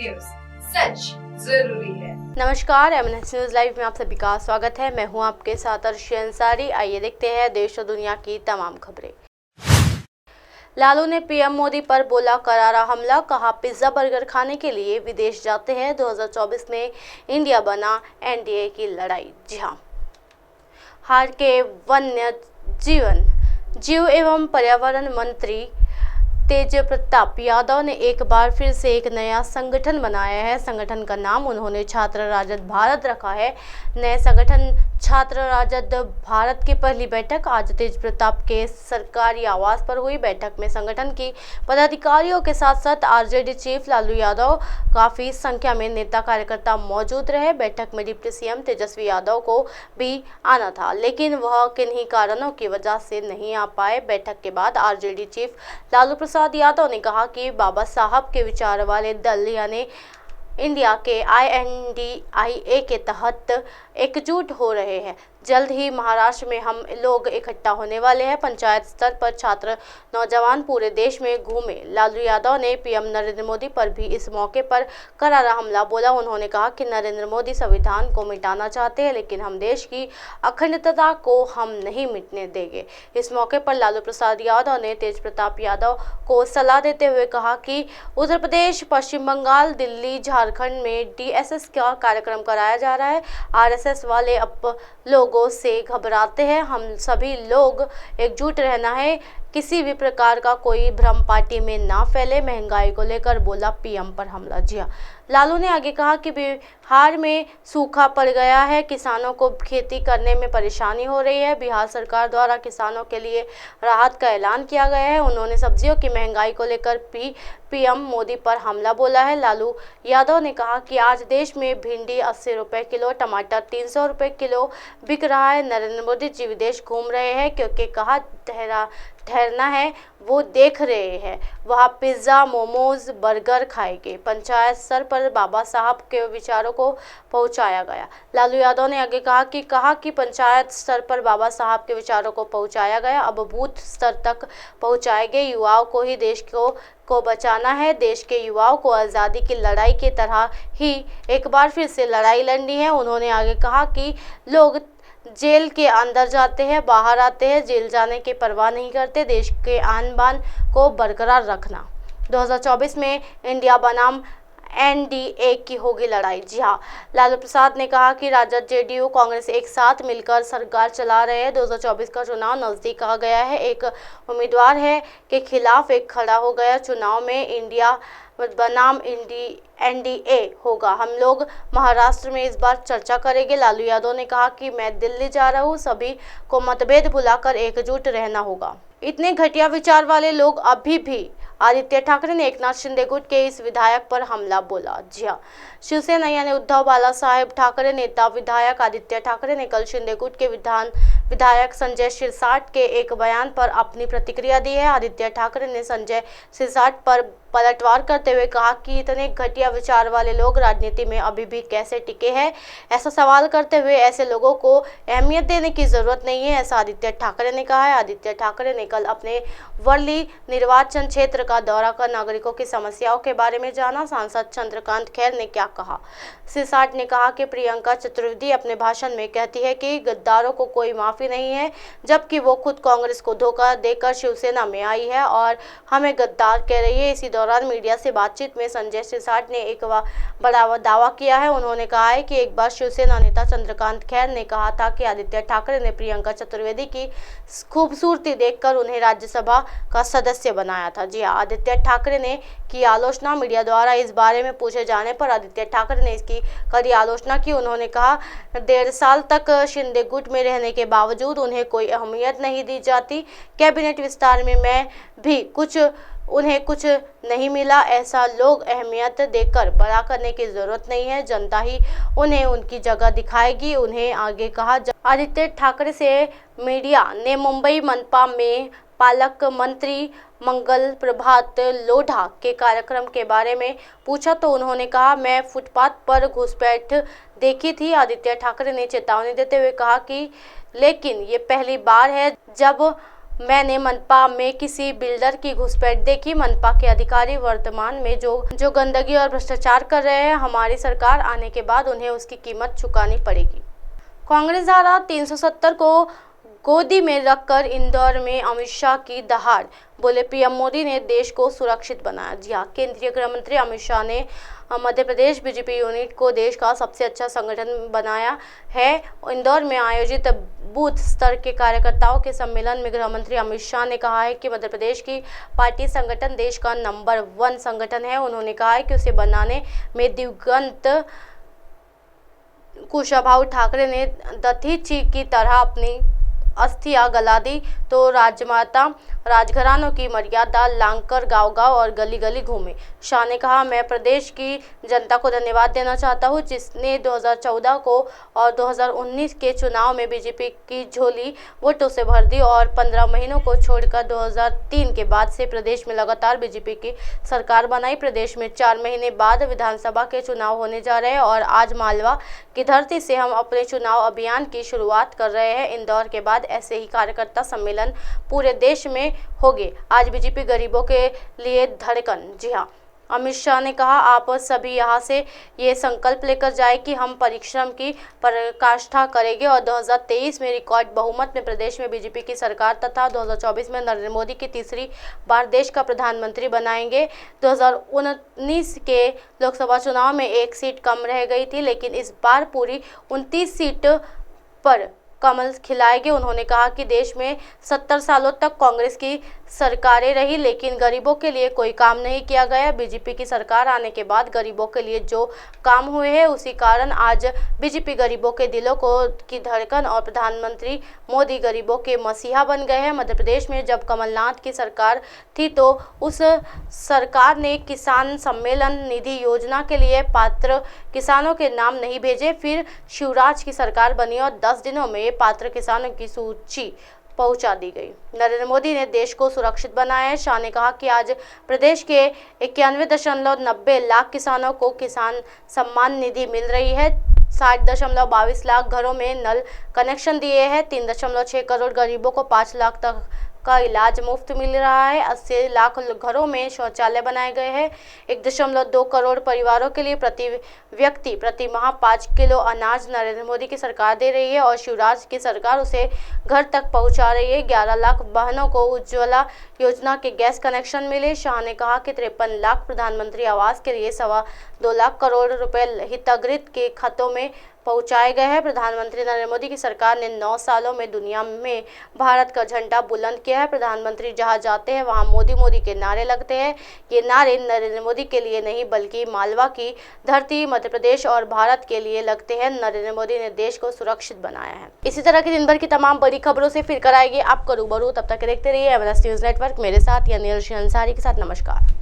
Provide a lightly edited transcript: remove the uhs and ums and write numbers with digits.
News, सच जरूरी है। नमस्कार, एमएनएस न्यूज लाइव में आप सभी का स्वागत है। मैं हूं आपके साथ अर्शी अंसारी। आइए देखते हैं देश और दुनिया की तमाम खबरें। लालू ने पीएम मोदी पर बोला करारा हमला, कहा पिज्जा बर्गर खाने के लिए विदेश जाते हैं। 2024 में इंडिया बना एनडीए की लड़ाई। जी हां, हार के वन्य जीव एवं पर्यावरण मंत्री तेज प्रताप यादव ने एक बार फिर से एक नया संगठन बनाया है। संगठन का नाम उन्होंने छात्र राजद भारत रखा है। नए संगठन छात्र राजद भारत की पहली बैठक आज तेज प्रताप के सरकारी आवास पर हुई। बैठक में संगठन की पदाधिकारियों के साथ साथ आरजेडी चीफ लालू यादव, काफी संख्या में नेता कार्यकर्ता मौजूद रहे। बैठक में डिप्टी सीएम तेजस्वी यादव को भी आना था, लेकिन वह किन्हीं कारणों की वजह से नहीं आ पाए। बैठक के बाद आरजेडी चीफ लालू प्रसाद यादव ने कहा कि बाबा साहब के विचार वाले दल यानी इंडिया के INDIA के तहत एकजुट हो रहे हैं। जल्द ही महाराष्ट्र में हम लोग इकट्ठा होने वाले हैं। पंचायत स्तर पर छात्र नौजवान पूरे देश में घूमे। लालू यादव ने पीएम नरेंद्र मोदी पर भी इस मौके पर करारा हमला बोला। उन्होंने कहा कि नरेंद्र मोदी संविधान को मिटाना चाहते हैं, लेकिन हम देश की अखंडता को हम नहीं मिटने देंगे। इस मौके पर लालू प्रसाद यादव ने तेज प्रताप यादव को सलाह देते हुए कहा कि उत्तर प्रदेश, पश्चिम बंगाल, दिल्ली, झारखंड में DSS का कार्यक्रम कराया जा रहा है। RSS वाले अब लोगों से घबराते हैं। हम सभी लोग एकजुट रहना है। किसी भी प्रकार का कोई भ्रम पार्टी में ना फैले। महंगाई को लेकर बोला पीएम पर हमला। जी हाँ, लालू ने आगे कहा कि बिहार में सूखा पड़ गया है, किसानों को खेती करने में परेशानी हो रही है। बिहार सरकार द्वारा किसानों के लिए राहत का ऐलान किया गया है। उन्होंने सब्जियों की महंगाई को लेकर पीएम मोदी पर हमला बोला है। लालू यादव ने कहा कि आज देश में भिंडी 80 रुपये किलो, टमाटर 300 रुपये किलो बिक रहा है। नरेंद्र मोदी जी विदेश घूम रहे हैं क्योंकि कहा ठहरना है वो देख रहे हैं। वहाँ पिज्ज़ा, मोमोज, बर्गर खाएंगे। पंचायत स्तर पर बाबा साहब के विचारों को पहुंचाया गया। लालू यादव ने आगे कहा कि पंचायत स्तर पर बाबा साहब के विचारों को पहुंचाया गया, अब बूथ स्तर तक पहुंचाएंगे। युवाओं को ही देश को बचाना है। देश के युवाओं को आज़ादी की लड़ाई की तरह ही एक बार फिर से लड़ाई लड़नी है। उन्होंने आगे कहा कि लोग जेल के अंदर जाते हैं, बाहर आते हैं, जेल जाने की परवाह नहीं करते। देश के आन बान को बरकरार रखना। 2024 में इंडिया बनाम NDA की होगी लड़ाई। जी हाँ, लालू प्रसाद ने कहा कि राजद, JDU, कांग्रेस एक साथ मिलकर सरकार चला रहे हैं। 2024 का चुनाव नजदीक आ गया है। एक उम्मीदवार है के खिलाफ एक खड़ा हो गया। चुनाव में इंडिया बनाम NDA होगा। हम लोग महाराष्ट्र में इस बार चर्चा करेंगे। लालू यादव ने कहा कि मैं दिल्ली जा रहा हूँ, सभी को मतभेद भुलाकर एकजुट रहना होगा। इतने घटिया विचार वाले लोग अभी भी आदित्य ठाकरे ने एकनाथ शिंदे गुट के इस विधायक पर हमला बोला। जी हाँ, शिवसेना यानी उद्धव बालासाहेब ठाकरे नेता विधायक आदित्य ठाकरे ने कल शिंदे गुट के विधायक संजय सिरसाट के एक बयान पर अपनी प्रतिक्रिया दी है। आदित्य ठाकरे ने संजय सिरसाट पर पलटवार करते हुए कहा कि इतने घटिया विचार वाले लोग राजनीति में अभी भी कैसे टिके हैं। ऐसा सवाल करते हुए ऐसे लोगों को अहमियत देने की जरूरत नहीं है, ऐसा आदित्य ठाकरे ने कहा है। आदित्य ठाकरे ने कल अपने वर्ली निर्वाचन क्षेत्र का दौरा कर नागरिकों की समस्याओं के बारे में जाना। सांसद चंद्रकांत खैर ने क्या कहा? सिरसाट ने कहा कि प्रियंका चतुर्वेदी अपने भाषण में कहती है कि गद्दारों को कोई माफी नहीं है, जबकि वो खुद कांग्रेस को धोखा देकर शिवसेना में आई है और हमें गद्दार कह रही है। इसी दौरान मीडिया से बातचीत में संजय सिरसाट ने एक बड़ा दावा किया है। उन्होंने कहा है कि एक बार शिवसेना नेता चंद्रकांत खैर ने कहा था कि आदित्य ठाकरे ने प्रियंका चतुर्वेदी की खूबसूरती देखकर उन्हें राज्यसभा का सदस्य बनाया था। जी हाँ, आदित्य ठाकरे ने की आलोचना। मीडिया द्वारा इस बारे में पूछे जाने पर आदित्य ठाकरे ने इसकी कड़ी आलोचना की। उन्होंने कहा 1.5 साल तक शिंदे गुट में रहने के बावजूद उन्हें कोई अहमियत नहीं दी जाती। कैबिनेट विस्तार में मैं भी उन्हें कुछ नहीं मिला। ऐसा लोग अहमियत देकर बड़ा करने की जरूरत नहीं है, जनता ही उन्हें उनकी जगह दिखाएगी। उन्हें आगे कहा। आदित्य ठाकरे से मीडिया ने मुंबई मनपा में पालक मंत्री मंगल प्रभात लोढ़ा के कार्यक्रम के बारे में पूछा तो उन्होंने कहा मैं फुटपाथ पर घुसपैठ देखी थी। आदित्य ठाकरे ने चेतावनी देते हुए कहा कि लेकिन ये पहली बार है जब मैंने मनपा में किसी बिल्डर की घुसपैठ देखी। मनपा के अधिकारी वर्तमान में जो गंदगी और भ्रष्टाचार कर रहे हैं, हमारी सरकार आने के बाद उन्हें उसकी कीमत चुकानी पड़ेगी। कांग्रेस धारा 370 को गोदी में रखकर इंदौर में अमित शाह की दहाड़, बोले पीएम मोदी ने देश को सुरक्षित बनाया। जी हाँ, केंद्रीय गृह मंत्री अमित शाह ने मध्य प्रदेश बीजेपी यूनिट को देश का सबसे अच्छा संगठन बनाया है। इंदौर में आयोजित बूथ स्तर के कार्यकर्ताओं के सम्मेलन में गृह मंत्री अमित शाह ने कहा है कि मध्य प्रदेश की पार्टी संगठन देश का नंबर 1 संगठन है। उन्होंने कहा है कि उसे बनाने में दिवंगत कुशाभाऊ ठाकरे ने दधीची की तरह अपनी अस्थियां गला दी तो राजमाता राजघरानों की मर्यादा लांघकर गांव-गांव और गली-गली घूमे। शाह ने कहा, मैं प्रदेश की जनता को धन्यवाद देना चाहता हूं, जिसने 2014 को और 2019 के चुनाव में बीजेपी की झोली वोटों से भर दी और 15 महीनों को छोड़कर 2003 के बाद से प्रदेश में लगातार बीजेपी की सरकार बनाई। प्रदेश में 4 महीने बाद विधानसभा के चुनाव होने जा रहे हैं और आज मालवा की धरती से हम अपने चुनाव अभियान की शुरुआत कर रहे हैं। इंदौर के बाद ऐसे ही कार्यकर्ता सम्मेलन पूरे देश में होंगे। आज बीजेपी गरीबों के लिए धड़कन। जी हाँ, अमित शाह ने कहा, आप सभी यहां से ये संकल्प लेकर जाए कि हम परिश्रम की पराकाष्ठा करेंगे और 2023 में रिकॉर्ड बहुमत में प्रदेश में बीजेपी की सरकार तथा 2024 में नरेंद्र मोदी की तीसरी बार देश का प्रधानमंत्री बनाएंगे। 2019 के लोकसभा चुनाव में 1 सीट कम रह गई थी, लेकिन इस बार पूरी 29 सीट पर कमल खिलाएंगे। उन्होंने कहा कि देश में 70 सालों तक कांग्रेस की सरकारें रही, लेकिन गरीबों के लिए कोई काम नहीं किया गया। बीजेपी की सरकार आने के बाद गरीबों के लिए जो काम हुए हैं, उसी कारण आज बीजेपी गरीबों के दिलों की धड़कन और प्रधानमंत्री मोदी गरीबों के मसीहा बन गए हैं। मध्य प्रदेश में जब कमलनाथ की सरकार थी तो उस सरकार ने किसान सम्मेलन निधि योजना के लिए पात्र किसानों के नाम नहीं भेजे। फिर शिवराज की सरकार बनी और 10 दिनों में पात्र किसानों की सूची पहुंचा दी गई। नरेंद्र मोदी ने देश को सुरक्षित बनाया है। शाह ने कहा कि आज प्रदेश के 91.90 लाख किसानों को किसान सम्मान निधि मिल रही है। 60.22 लाख घरों में नल कनेक्शन दिए हैं। 3.6 करोड़ गरीबों को 5 लाख तक का इलाज मुफ्त मिल रहा है। 80 लाख घरों में शौचालय बनाए गए हैं। 1.2 करोड़ परिवारों के लिए प्रति व्यक्ति प्रति माह 5 किलो अनाज नरेंद्र मोदी की सरकार दे रही है और शिवराज की सरकार उसे घर तक पहुंचा रही है। 11 लाख बहनों को उज्ज्वला योजना के गैस कनेक्शन मिले। शाह ने कहा कि 53 लाख प्रधानमंत्री आवास के लिए 2.25 लाख करोड़ रुपए हितग्राही के खातों में पहुंचाए गए हैं। प्रधानमंत्री नरेंद्र मोदी की सरकार ने 9 सालों में दुनिया में भारत का झंडा बुलंद किया है। प्रधानमंत्री जहां जाते हैं वहां मोदी मोदी के नारे लगते हैं। ये नारे नरेंद्र मोदी के लिए नहीं बल्कि मालवा की धरती, मध्य प्रदेश और भारत के लिए लगते हैं। नरेंद्र मोदी ने देश को सुरक्षित बनाया है। इसी तरह की दिन भर की तमाम बड़ी खबरों से फिर कराएगी आपको रूबरू। तब तक देखते रहिए एमएनएस न्यूज नेटवर्क। मेरे साथ यानी अर्शी अंसारी के साथ नमस्कार।